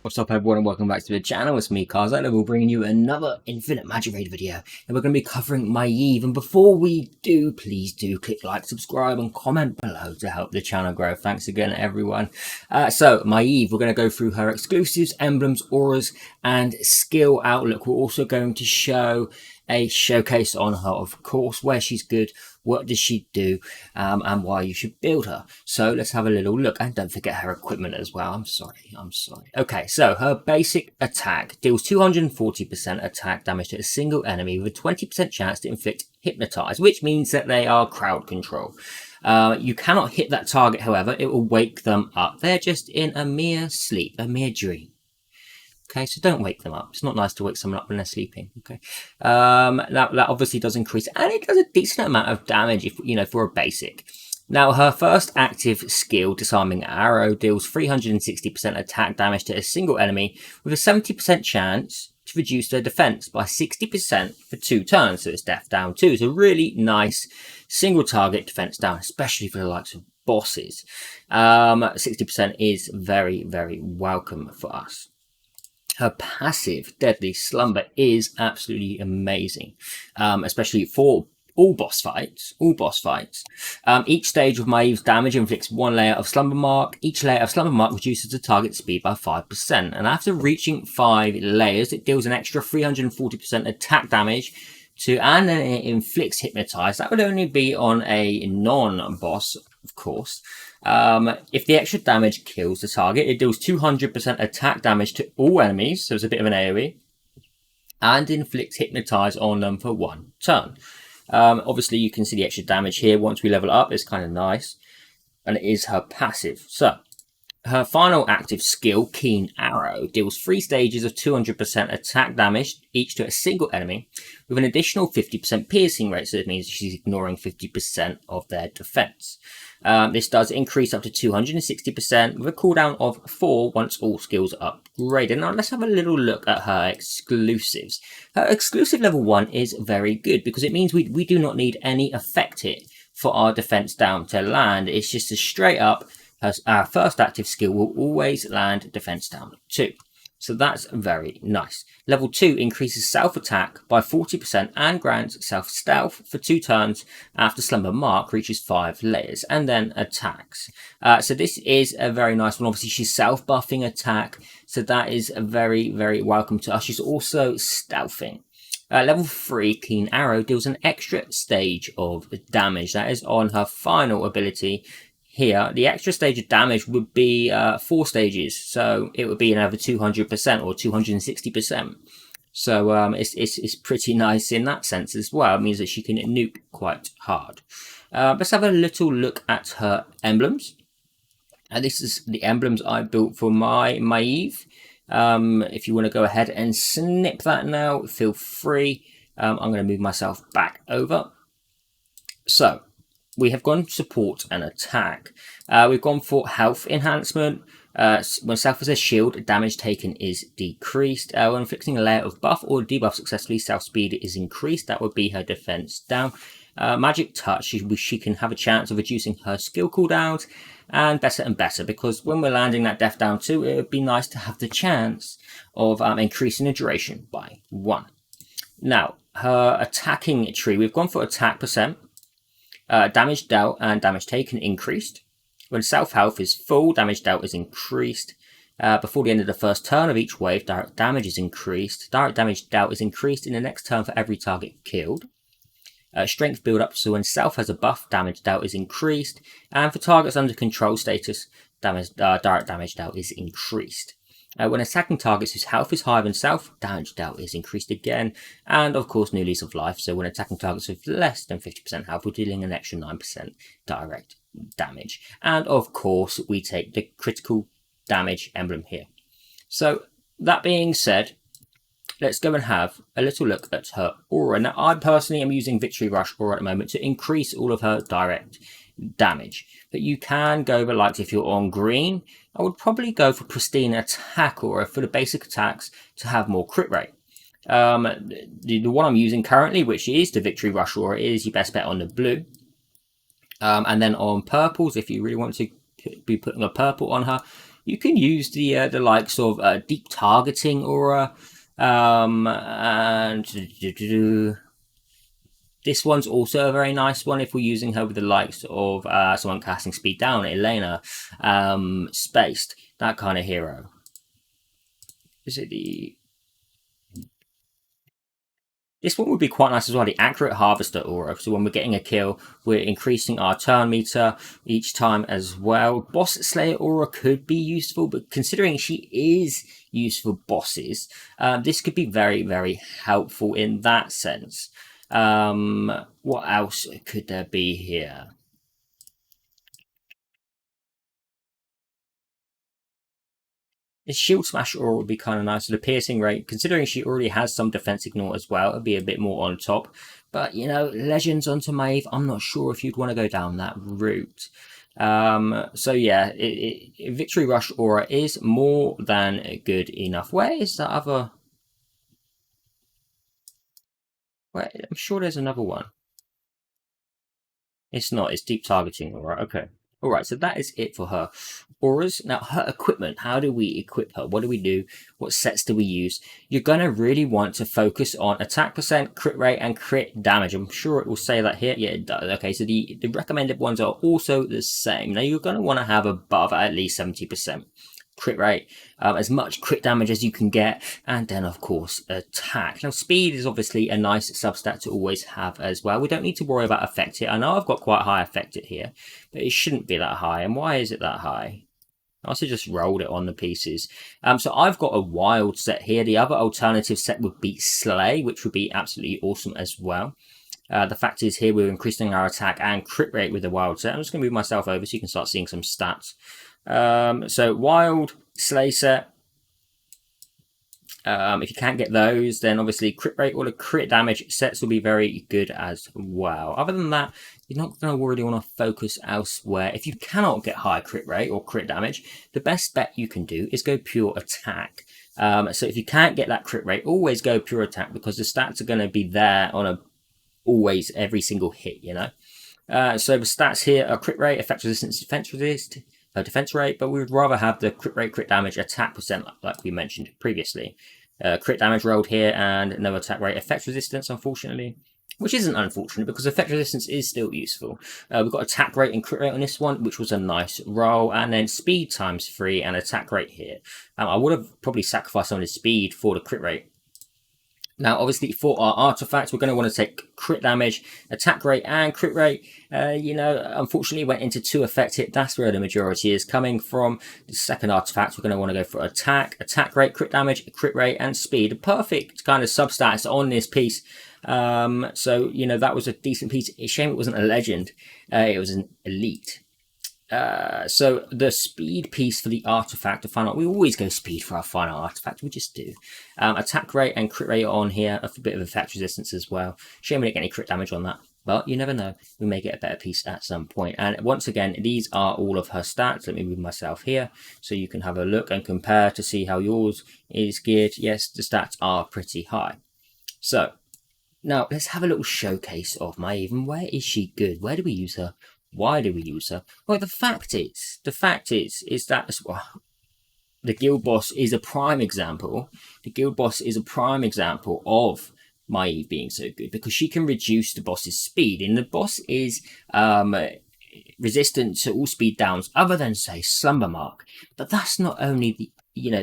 What's up everyone and welcome back to the channel. It's me, Karzan, and we're bringing you another Infinite Magicraid video. And we're going to be covering Maeve. And before we do, please do click like, subscribe and comment below to help the channel grow. Thanks again everyone. So Maeve, we're going to go through her exclusives, emblems, auras and skill outlook. We're also going to show a showcase on her, of course, where she's good, what does she do, and why you should build her. So let's have a little look, and don't forget her equipment as well. I'm sorry. Okay, so her basic attack deals 240% attack damage to a single enemy with a 20% chance to inflict hypnotize, which means that they are crowd control. You cannot hit that target, however, it will wake them up. They're just in a mere sleep, a mere dream. Okay, so don't wake them up. It's not nice to wake someone up when they're sleeping. Okay, that obviously does increase, and it does a decent amount of damage if for a basic. Now, her first active skill, Disarming Arrow, deals 360% attack damage to a single enemy with a 70% chance to reduce their defense by 60% for 2 turns. So it's death down 2. It's a really nice single target defense down, especially for the likes of bosses. 60% is very, very welcome for us. Her passive, Deadly Slumber, is absolutely amazing, especially for all boss fights. Each stage of Maeve's damage inflicts 1 layer of Slumber Mark. Each layer of Slumber Mark reduces the target speed by 5%. And after reaching 5 layers, it deals an extra 340% attack damage and then it inflicts Hypnotize. That would only be on a non-boss, of course. If the extra damage kills the target, it deals 200% attack damage to all enemies, so it's a bit of an AoE, and inflicts Hypnotize on them for 1 turn. Obviously, you can see the extra damage here once we level up. It's kind of nice, and it is her passive. So, her final active skill, Keen Arrow, deals 3 stages of 200% attack damage, each to a single enemy, with an additional 50% piercing rate, so it means she's ignoring 50% of their defense. This does increase up to 260% with a cooldown of 4 once all skills are upgraded. Now let's have a little look at her exclusives. Her exclusive level 1 is very good because it means we do not need any effect hit for our defense down to land. It's just a straight up, our first active skill will always land defense down 2. So that's very nice. Level 2 increases self-attack by 40% and grants self-stealth for 2 turns after Slumber Mark reaches 5 layers, and then attacks. So this is a very nice one. Obviously, she's self-buffing attack, so that is very, very welcome to us. She's also stealthing. Level 3, Keen Arrow, deals an extra stage of damage. That is on her final ability. Here, the extra stage of damage would be 4 stages, so it would be another 200% or 260%. So it's pretty nice in that sense as well. It means that she can nuke quite hard. Let's have a little look at her emblems. And this is the emblems I built for my Maeve. If you want to go ahead and snip that now, feel free. I'm going to move myself back over. So, we have gone support and attack. We've gone for health enhancement. When self has a shield, damage taken is decreased. When inflicting a layer of buff or debuff successfully, self speed is increased. That would be her defense down. Magic touch, she can have a chance of reducing her skill cooldowns, and better, because when we're landing that death down 2, it would be nice to have the chance of increasing the duration by 1. Now, her attacking tree, we've gone for attack percent. Damage dealt and damage taken increased. When self-health is full, damage dealt is increased. Before the end of the first turn of each wave, direct damage is increased. Direct damage dealt is increased in the next turn for every target killed. Strength build up, so when self has a buff, damage dealt is increased. And for targets under control status, direct damage dealt is increased. When attacking targets whose health is higher than self, damage dealt is increased again. And of course, new lease of life. So when attacking targets with less than 50% health, we're dealing an extra 9% direct damage. And of course, we take the critical damage emblem here. So that being said, let's go and have a little look at her aura. Now, I personally am using Victory Rush aura at the moment to increase all of her direct damage, but you can go over, like, if you're on green, I would probably go for Pristine Attack aura for the basic attacks to have more crit rate. The one I'm using currently, which is the Victory Rush aura, is your best bet on the blue. And then on purples, if you really want to be putting a purple on her, you can use the likes of deep targeting aura, and this one's also a very nice one if we're using her with the likes of someone casting speed down, Elaina, Spaced, that kind of hero. Is it the... This one would be quite nice as well, the Accurate Harvester aura. So when we're getting a kill, we're increasing our turn meter each time as well. Boss Slayer aura could be useful, but considering she is used for bosses, this could be very, very helpful in that sense. What else could there be here? The Shield Smash aura would be kind of nice. So the piercing rate, considering she already has some defense ignore as well, it'd be a bit more on top. But, you know, Legends onto Maeve, I'm not sure if you'd want to go down that route. So yeah, Victory Rush aura is more than good enough. Where is that other... Wait, I'm sure there's another one. It's not, it's deep targeting, alright, okay. Alright, so that is it for her auras. Now, her equipment, how do we equip her? What do we do? What sets do we use? You're going to really want to focus on attack percent, crit rate, and crit damage. I'm sure it will say that here. Yeah, it does. Okay, so the recommended ones are also the same. Now, you're going to want to have above at least 70%. Crit rate, as much crit damage as you can get, and then of course attack. Now speed is obviously a nice substat to always have as well. We don't need to worry about effect here. I know I've got quite high effect here, but it shouldn't be that high. And why is it that high? I also just rolled it on the pieces. So I've got a wild set here. The other alternative set would be Slay, which would be absolutely awesome as well. The fact is here we're increasing our attack and crit rate with the wild set. I'm just going to move myself over so you can start seeing some stats. So wild, Slay set. If you can't get those, then obviously crit rate or the crit damage sets will be very good as well. Other than that, you're not going to really want to focus elsewhere. If you cannot get high crit rate or crit damage, the best bet you can do is go pure attack. So if you can't get that crit rate, always go pure attack because the stats are going to be there on always every single hit, you know. So the stats here are crit rate, effect resistance, defense rate, but we would rather have the crit rate, crit damage, attack percent, like we mentioned previously. Crit damage rolled here and no attack rate. Effect resistance, unfortunately, which isn't unfortunate because effect resistance is still useful. We've got attack rate and crit rate on this one, which was a nice roll, and then speed times 3 and attack rate here. I would have probably sacrificed some of the speed for the crit rate. Now, obviously, for our artifacts, we're going to want to take crit damage, attack rate, and crit rate. You know, unfortunately, went into 2 effect hit. That's where the majority is coming from. The second artifact, we're going to want to go for attack rate, crit damage, crit rate, and speed. A perfect kind of substats on this piece. So, you know, that was a decent piece. It's a shame it wasn't a legend. It was an elite. So the speed piece for the artifact, the final, we always go speed for our final artifact, we just do. Attack rate and crit rate on here, a bit of effect resistance as well. Shame we didn't get any crit damage on that, but you never know, we may get a better piece at some point. And once again, these are all of her stats. Let me move myself here so you can have a look and compare to see how yours is geared. Yes, the stats are pretty high. So now let's have a little showcase of Maeve. Where is she good? Where do we use her? Why do we use her? Well, the fact is that well, the guild boss is a prime example. The guild boss is a prime example of Maeve being so good because she can reduce the boss's speed, and the boss is resistant to all speed downs other than say Slumber Mark. But that's not only the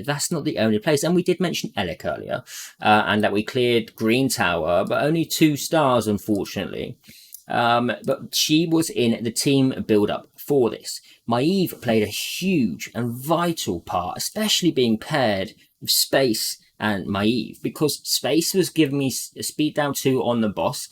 that's not the only place. And we did mention Elec earlier, and that we cleared Green Tower, but only 2 stars, unfortunately. But she was in the team build-up for this. Maeve played a huge and vital part, especially being paired with Space and Maeve, because Space was giving me a speed down 2 on the boss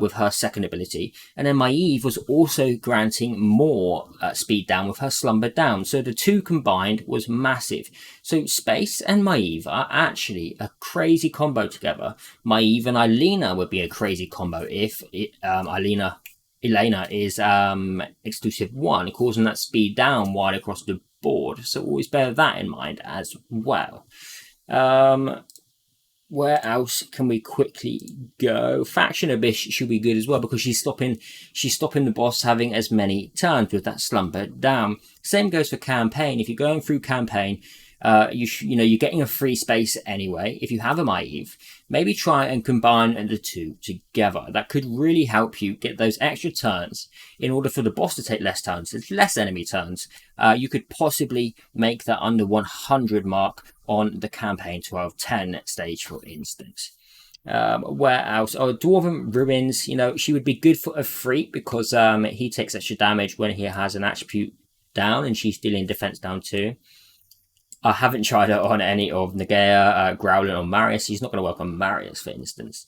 with her second ability, and then Maeve was also granting more speed down with her slumber down. So the 2 combined was massive. So Space and Maeve are actually a crazy combo together. Maeve and Elaina would be a crazy combo if Elaina is exclusive 1, causing that speed down wide across the board. So always bear that in mind as well. where else can we quickly go? Faction Abyss should be good as well because she's stopping the boss having as many turns with that slumber down. Same goes for campaign. If you're going through campaign, you're getting a free space anyway. If you have a Maeve, maybe try and combine the two together. That could really help you get those extra turns in order for the boss to take less turns. It's less enemy turns. You could possibly make that under 100 mark on the campaign 12-10 stage, for instance. Where else? Oh, Dwarven Ruins. She would be good for a freak because he takes extra damage when he has an attribute down, and she's dealing defense down too. I haven't tried it on any of Nagaya, Growlin, or Marius. He's not going to work on Marius, for instance.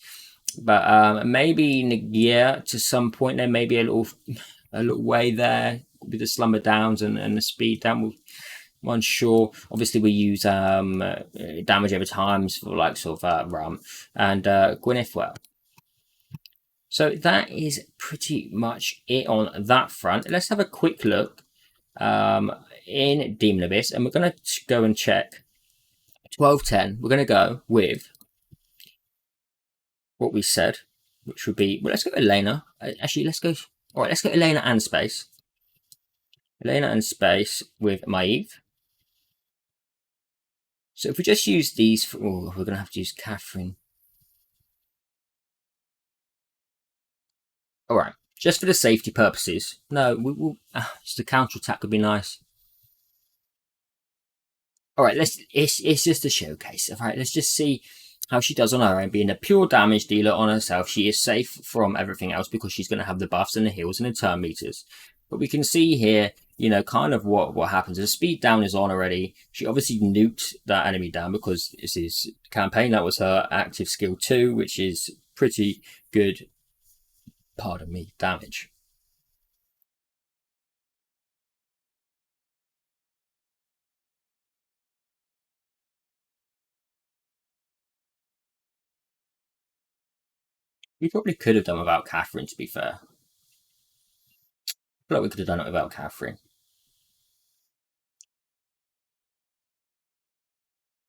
But maybe Nagaya to some point. There may be a little way there with the slumber downs and the speed down. I'm unsure. Obviously, we use damage over times for like sort of Rum and Gwyneth. Well, so that is pretty much it on that front. Let's have a quick look in Demon Abyss, and we're going to go and check 12-10. We're going to go with what we said, which would be, well, let's go Elaina. Actually, let's go Elaina and Space. Elaina and Space with Maeve. So if we just use these, we're going to have to use Catherine. All right, just for the safety purposes. No, just a counterattack would be nice. All right, it's just a showcase. All right, let's just see how she does on her own. Being a pure damage dealer on herself, she is safe from everything else because she's going to have the buffs and the heals and the turn meters. But we can see here, kind of what happens. The speed down is on already. She obviously nuked that enemy down because this is campaign. That was her active skill 2, which is pretty good, pardon me, damage. We probably could have done without Catherine, to be fair. I feel like we could have done it without Catherine.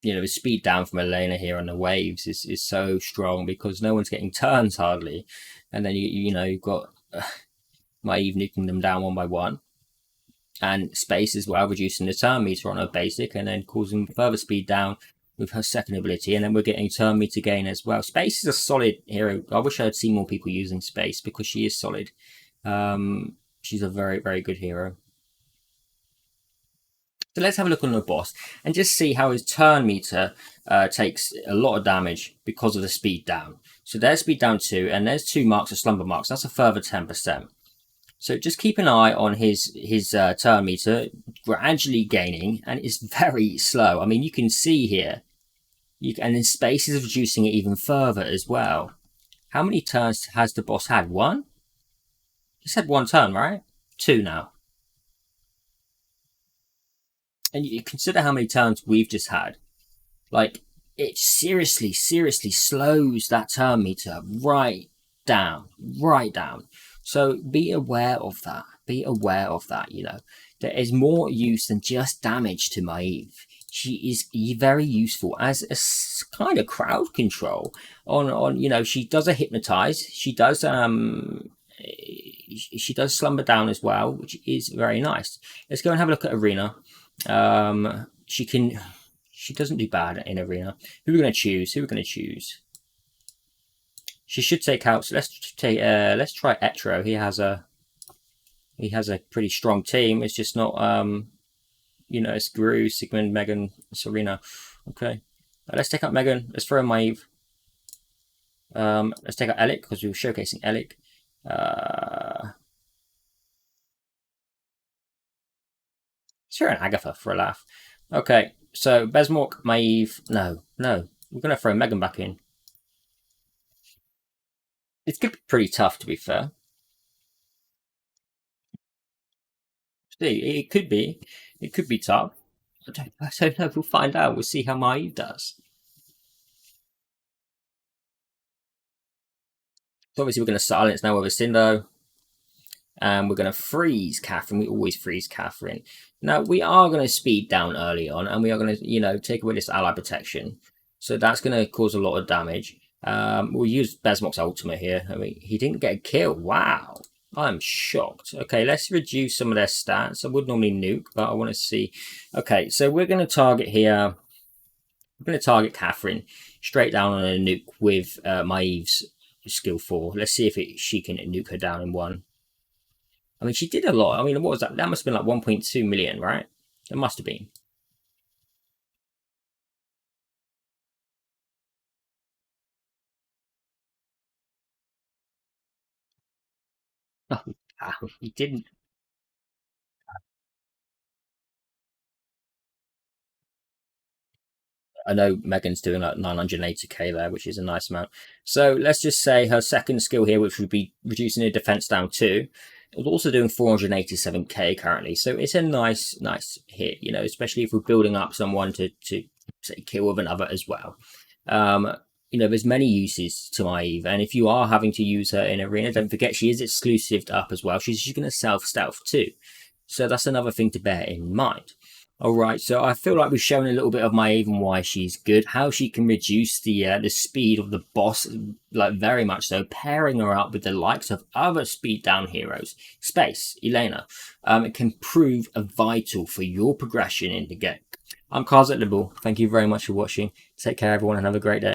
The speed down from Elaina here on the waves is so strong because no one's getting turns hardly. And then, you've got Maeve nuking them down one by one. And Space as well, reducing the turn meter on her basic and then causing further speed down with her second ability. And then we're getting turn meter gain as well. Space is a solid hero. I wish I had seen more people using Space because she is solid. She's a very, very good hero. So let's have a look on the boss and just see how his turn meter takes a lot of damage because of the speed down. So there's speed down 2, and there's 2 marks of slumber marks. That's a further 10%. So just keep an eye on his turn meter gradually gaining, and it's very slow. I mean, you can see here, and then Space is reducing it even further as well. How many turns has the boss had? 1? He's had 1 turn, right? 2 now. And you consider how many turns we've just had. Like, it seriously slows that turn meter right down. So be aware of that. There is more use than just damage to Maeve. She is very useful as a kind of crowd control on she does a hypnotize. She does slumber down as well, which is very nice. Let's go and have a look at Arena. She doesn't do bad in Arena. Who are we going to choose? She should take out. So let's try Etro. He has a pretty strong team. It's just not it's Gru, Sigmund, Megan, Serena. Okay, let's take out Megan. Let's throw in Maeve. Let's take out Alec because we were showcasing Alec. Sure, an Agatha for a laugh. Okay, so Besmork, Maeve. No. We're going to throw Megan back in. It's going to be pretty tough, to be fair. See, it could be. It could be tough. I don't know. We'll find out. We'll see how Maeve does. So obviously, we're going to silence now with a Cindo. And we're going to freeze Catherine. We always freeze Catherine. Now, we are going to speed down early on, and we are going to, take away this ally protection. So that's going to cause a lot of damage. We'll use Besmok's ultimate here. I mean, he didn't get a kill. Wow. I'm shocked. Okay, let's reduce some of their stats. I would normally nuke, but I want to see. Okay, so we're going to target here. I'm going to target Catherine straight down on a nuke with Maeve's skill 4. Let's see if she can nuke her down in one. I mean, she did a lot. I mean, what was that? That must have been like 1.2 million, right? It must have been. Oh, wow. He didn't. I know Megan's doing like 980k there, which is a nice amount. So let's just say her second skill here, which would be reducing her defense down 2, is also doing 487k currently. So it's a nice hit, you know, especially if we're building up someone to say kill with another as well. You know, there's many uses to Maeve, and if you are having to use her in arena, don't forget she is exclusive up as well. She's going to self stealth too, so that's another thing to bear in mind. All right, so I feel like we've shown a little bit of Maeve and why she's good, how she can reduce the speed of the boss, like very much so, pairing her up with the likes of other speed down heroes, Space, Elaina. It can prove vital for your progression in the game. I'm Cars at Liberal. Thank you very much for watching. Take care, everyone, and have a great day.